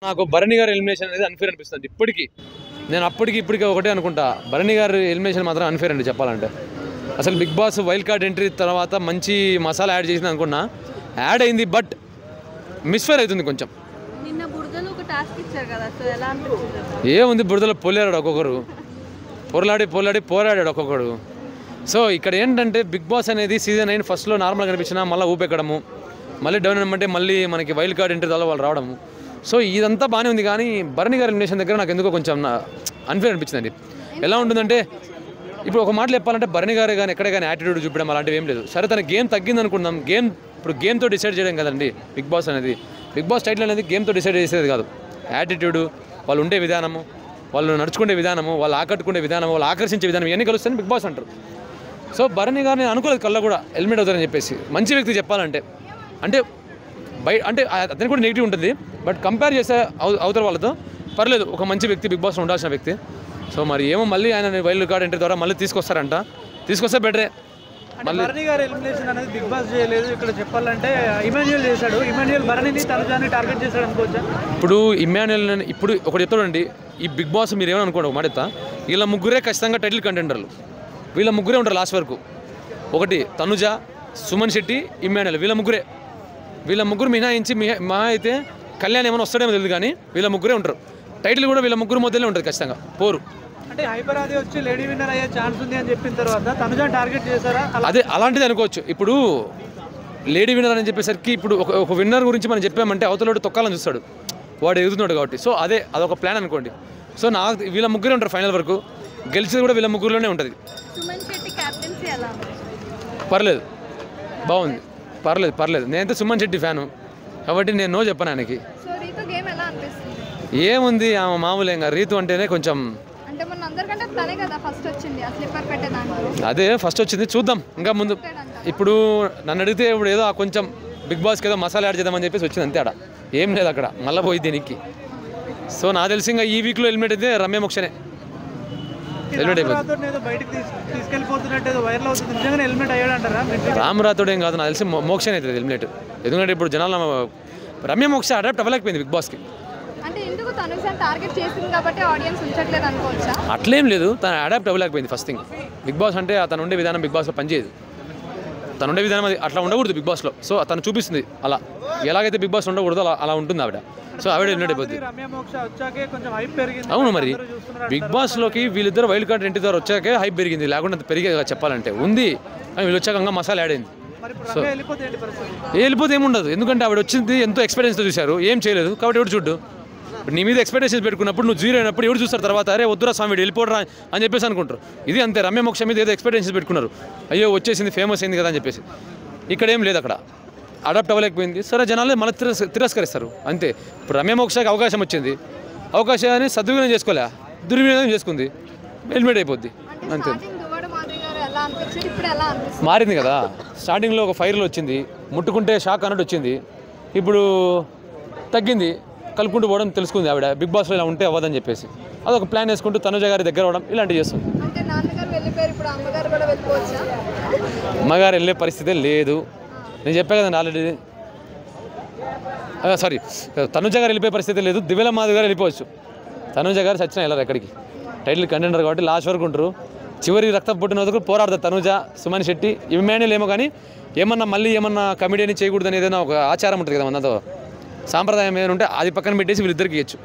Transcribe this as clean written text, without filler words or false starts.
నాకు భరణి గారి ఎలిమినేషన్ అనేది అన్ఫేర్ అనిపిస్తుంది ఇప్పటికీ. నేను అప్పటికి ఇప్పటికీ ఒకటే అనుకుంటా, భరణి గారి ఎలిమినేషన్ మాత్రం అన్ఫేర్ అండి చెప్పాలంటే. అసలు Bigg Boss wild card entry తర్వాత మంచి మసాలా యాడ్ చేసింది అనుకున్నా, యాడ్ అయింది, బట్ మిస్ఫైర్ అవుతుంది కొంచెం. ఏముంది బురదలో పోలేరాడు ఒక్కొక్కరు, పోరాడాడు ఒక్కొక్కడు. సో ఇక్కడ ఏంటంటే బిగ్ బాస్ అనేది సీజన్ 9 ఫస్ట్లో నార్మల్గా కనిపించినా మళ్ళీ ఊపెక్కడము, మళ్ళీ డౌన్ అనమంటే మళ్ళీ మనకి వైల్డ్ కార్డ్ ఎంట్రీ ద్వారా వాళ్ళు రావడము. సో ఇదంతా బాగానే ఉంది, కానీ భరణి గారి ఎలిమినేషన్ దగ్గర నాకు ఎందుకో కొంచెం అన్ఫేర్ అనిపించిందండి. ఎలా ఉంటుందంటే, ఇప్పుడు ఒక మాటలు చెప్పాలంటే భరణి గారు కానీ ఎక్కడ కానీ యాటిట్యూడ్ చూపడం అలాంటివి ఏం లేదు. సరే తన గేమ్ తగ్గింది అనుకుందాం, ఇప్పుడు గేమ్తో డిసైడ్ చేయడం కదండి బిగ్ బాస్ అనేది. బిగ్ బాస్ టైటిల్ అనేది గేమ్తో డిసైడ్ చేసేది కాదు. యాటిట్యూడ్, వాళ్ళు ఉండే విధానము, వాళ్ళు నడుచుకునే విధానము, వాళ్ళు ఆకట్టుకునే విధానం, వాళ్ళు ఆకర్షించే విధానం, ఇవన్నీ కలుస్తాయని బిగ్ బాస్ అంటారు. సో భరణి గారు నేను అనుకోలేదు కల్లా కూడా ఎలిమినేట్ అవుతారని చెప్పేసి. మంచి వ్యక్తి చెప్పాలంటే, అంటే అతనికి కూడా నెగిటివ్ ఉంటుంది, బట్ కంపేర్ చేస్తే అవతల వాళ్ళతో పర్లేదు, ఒక మంచి వ్యక్తి, బిగ్ బాస్లో ఉండాల్సిన వ్యక్తి. సో మరి ఏమో మళ్ళీ ఆయన వైల్డ్ కార్డ్ ఎంట్రీ ద్వారా మళ్ళీ తీసుకొస్తారంట, తీసుకొస్తే బెటరే. భరణి గారి ఎలిమినేషన్ అనేది బిగ్ బాస్ చేయలేదు, ఇక్కడ చెప్పాలంటే ఇమాన్యుయల్ చేశాడు. ఇమాన్యుయల్ భరణిని తనుజాని టార్గెట్ చేశాడు అనుకోవచ్చా? ఇప్పుడు ఇమాన్యుయల్ ఇప్పుడు ఒకటి చెప్తాడండి, ఈ బిగ్ బాస్ మీరు ఏమని అనుకోండి, ఒక మాట చెప్తా, వీళ్ళ ముగ్గురే ఖచ్చితంగా టైటిల్ కంటెండర్లు, వీళ్ళ ముగ్గురే ఉంటారు లాస్ట్ వరకు. ఒకటి తనుజ, సుమన్ శెట్టి, ఇమాన్యుయల్, వీళ్ళ ముగ్గురు మినహాయించి మా అయితే కళ్యాణ్ ఏమైనా వస్తాడేమో తెలియదు, కానీ వీళ్ళ ముగ్గురే ఉంటారు. టైటిల్ కూడా వీళ్ళ ముగ్గురు మధ్యలో ఉంటుంది ఖచ్చితంగా, పోరు. అంటే హైపర్ ఆది వచ్చి లేడీ విన్నర్ అయ్యే ఛాన్స్ ఉంది అని చెప్పిన తర్వాత తనుజాని టార్గెట్ చేశారా? అదే అలాంటిది అనుకోవచ్చు. ఇప్పుడు లేడీ విన్నర్ అని చెప్పేసరికి ఇప్పుడు ఒక విన్నర్ గురించి మనం చెప్పామంటే అవతలోడు తొక్కాలని చూస్తాడు, వాడు ఎదుగుతున్నాడు కాబట్టి. సో అదొక ప్లాన్ అనుకోండి. సో వీళ్ళ ముగ్గురే ఉంటారు ఫైనల్ వరకు, గెలిచేది కూడా వీళ్ళ ముగ్గురులోనే ఉంటుంది. పర్లేదు, బాగుంది, పర్లేదు. నేనైతే సుమన్ శెట్టి ఫ్యాను కాబట్టి నేను నో చెప్పాను ఆయనకి. ఏముంది ఆమె మామూలుగా, రీతు అంటేనే కొంచెం అదే ఫస్ట్ వచ్చింది, చూద్దాం ఇంకా ముందు. ఇప్పుడు నన్ను అడిగితే ఇప్పుడు ఏదో కొంచెం బిగ్ బాస్కి ఏదో మసాలా యాడ్ చేద్దామని చెప్పేసి వచ్చింది అంతే, ఏం లేదు అక్కడ, మళ్ళీ పోయి దీనికి. సో నాకు తెలిసి ఇంకా ఈ వీక్లో ఎలిమినేట్ అయితే రమ్య మోక్షనే ఎలిమినేట్ అయిపోతుంది. రామ్ రాథోడ్ ఏం కాదు, నాకు తెలిసి మోక్షనే అవుతుంది ఎలిమినేట్. ఎందుకంటే ఇప్పుడు జనాలు రమ్య మోక్ష అడాప్ట్ అవ్వలేకపోయింది బిగ్ బాస్కి. అట్లేం లేదు, తను అడాప్ట్ అవ్వలేకపోయింది. ఫస్ట్ థింగ్, బిగ్ బాస్ అంటే తను ఉండే విధానం బిగ్ బాస్లో పనిచేయదు, తను ఉండే విధానం అది అట్లా ఉండకూడదు బిగ్ బాస్లో. సో తను చూపిస్తుంది అలా, ఎలాగైతే బిగ్ బాస్ ఉండకూడదు అలా ఉంటుంది ఆవిడ. సో ఆవిడ ఎలిమినేట్ అయిపోతుంది. అవును, మరి బిగ్ బాస్లోకి వీళ్ళిద్దరు వైల్డ్ కార్డ్ ఎంట్రీ ద్వారా వచ్చాకే హైప్ పెరిగింది, లేకుండా అంత పెరిగే చెప్పాలంటే ఉంది, కానీ వీళ్ళు వచ్చాక ఇంకా మసాలా యాడ్ అయింది. సో వెళ్ళిపోతే ఏముండదు, ఎందుకంటే ఆవిడ వచ్చింది ఎంతో ఎక్స్పీరియన్స్తో చూశారు, ఏం చేయలేదు కాబట్టి ఎవరు చూడ్డు. నీ మీద ఎక్స్పెక్టేషన్స్ పెట్టుకున్నప్పుడు నువ్వు జీరో అయినప్పుడు ఎవరు చూస్తారు తర్వాత, అరే వద్దురా స్వామి వెళ్ళిపోడరా అని చెప్పేసి అనుకుంటారు. ఇది అంతే, రమ్య మోక్ష మీద ఏదో ఎక్స్పెక్టేషన్స్ పెట్టుకున్నారు, అయ్యో వచ్చేసింది ఫేమస్ అయింది కదా అని చెప్పేసి. ఇక్కడ ఏం లేదు, అక్కడ అడాప్ట్ అవ్వలేకపోయింది. సరే జనాలు మళ్ళీ తిరస్కరిస్తారు అంతే. ఇప్పుడు రమ్య మోక్షకి అవకాశం వచ్చింది, అవకాశాన్ని సద్వినియోగం చేసుకోలే, దుర్వినియోగం చేసుకుంది, ఎలిమినేట్ అయిపోద్ది అంతే. మారింది కదా, స్టార్టింగ్లో ఒక ఫైర్లో వచ్చింది, ముట్టుకుంటే షాక్ అన్నట్టు వచ్చింది, ఇప్పుడు తగ్గింది, కలుపుకుంటూ పోవడం తెలుసుకుంది ఆవిడ. బిగ్ బాస్లో ఇలా ఉంటే అవ్వదని చెప్పేసి అదొక ప్లాన్ వేసుకుంటూ తనుజ గారి దగ్గర అవ్వడం ఇలాంటివి చేస్తుంది. అమ్మగారు వెళ్ళే పరిస్థితే లేదు, నేను చెప్పా కదండి ఆల్రెడీ. సారీ, తనుజ గారు వెళ్ళిపోయే పరిస్థితి లేదు, దివ్యల మాధవ్ గారు వెళ్ళిపోవచ్చు. తనుజ గారు చచ్చినా వెళ్ళారు ఎక్కడికి, టైటిల్ కంటెండర్ కాబట్టి లాస్ట్ వరకు ఉంటారు. చివరి రక్త పుట్టిన వరకు పోరాడతారు తనుజ, సుమన్ శెట్టి, ఇమాన్యుయల్ ఏమో. కానీ ఏమన్నా కమెడీని చేయకూడదని ఏదైనా ఒక ఆచారం ఉంటుంది కదా, మనతో సాంప్రదాయం ఏదైనా ఉంటే అది పక్కన పెట్టేసి వీళ్ళిద్దరికి ఇవ్వచ్చు.